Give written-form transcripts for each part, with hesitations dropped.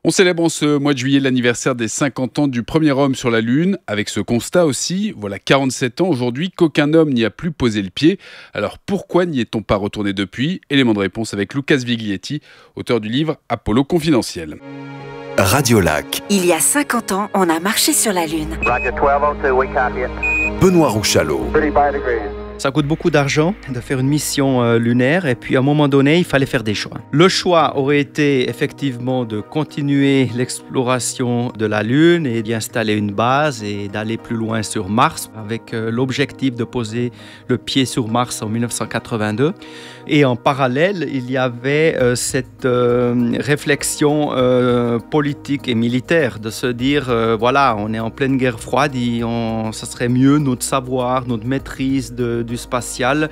On célèbre en ce mois de juillet l'anniversaire des 50 ans du premier homme sur la Lune. Avec ce constat aussi, voilà 47 ans aujourd'hui qu'aucun homme n'y a plus posé le pied. Alors pourquoi n'y est-on pas retourné depuis? Élément de réponse avec Lucas Viglietti, auteur du livre Apollo Confidentiel. Radiolac. Il y a 50 ans, on a marché sur la Lune. Roger 1202, we copy it. Benoît Rouchalot. 35 degrees. Ça coûte beaucoup d'argent de faire une mission lunaire et puis à un moment donné, il fallait faire des choix. Le choix aurait été effectivement de continuer l'exploration de la Lune et d'y installer une base et d'aller plus loin sur Mars avec l'objectif de poser le pied sur Mars en 1982. Et en parallèle, il y avait cette réflexion politique et militaire de se dire, voilà, on est en pleine guerre froide et ça serait mieux notre savoir, notre maîtrise du spatial,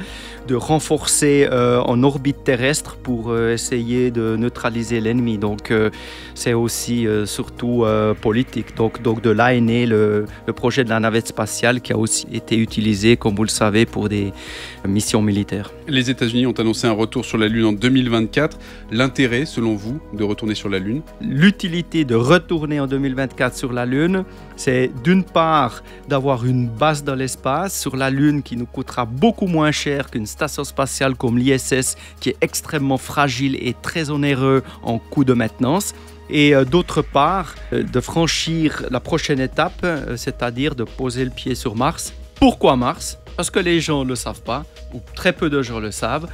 de renforcer en orbite terrestre pour essayer de neutraliser l'ennemi. Donc c'est aussi surtout politique. Donc de là est né le projet de la navette spatiale qui a aussi été utilisé, comme vous le savez, pour des missions militaires. Les États-Unis ont annoncé un retour sur la Lune en 2024. L'intérêt, selon vous, de retourner sur la Lune? L'utilité de retourner en 2024 sur la Lune, c'est d'une part d'avoir une base dans l'espace sur la Lune qui nous coûtera beaucoup moins cher qu'une station spatiale comme l'ISS qui est extrêmement fragile et très onéreux en coût de maintenance. Et d'autre part, de franchir la prochaine étape, c'est-à-dire de poser le pied sur Mars. Pourquoi Mars? Parce que les gens ne le savent pas, ou très peu de gens le savent.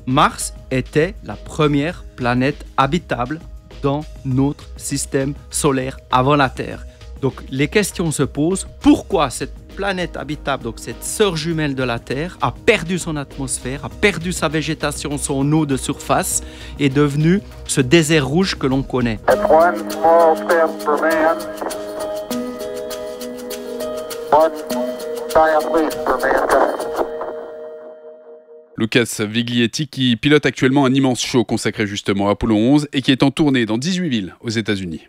Mars était la première planète habitable dans notre système solaire avant la Terre. Donc les questions se posent, pourquoi cette planète habitable, donc cette sœur jumelle de la Terre, a perdu son atmosphère, a perdu sa végétation, son eau de surface, est devenue ce désert rouge que l'on connaît. One small step for man. One giant leap for mankind. Lucas Viglietti qui pilote actuellement un immense show consacré justement à Apollo 11 et qui est en tournée dans 18 villes aux États-Unis.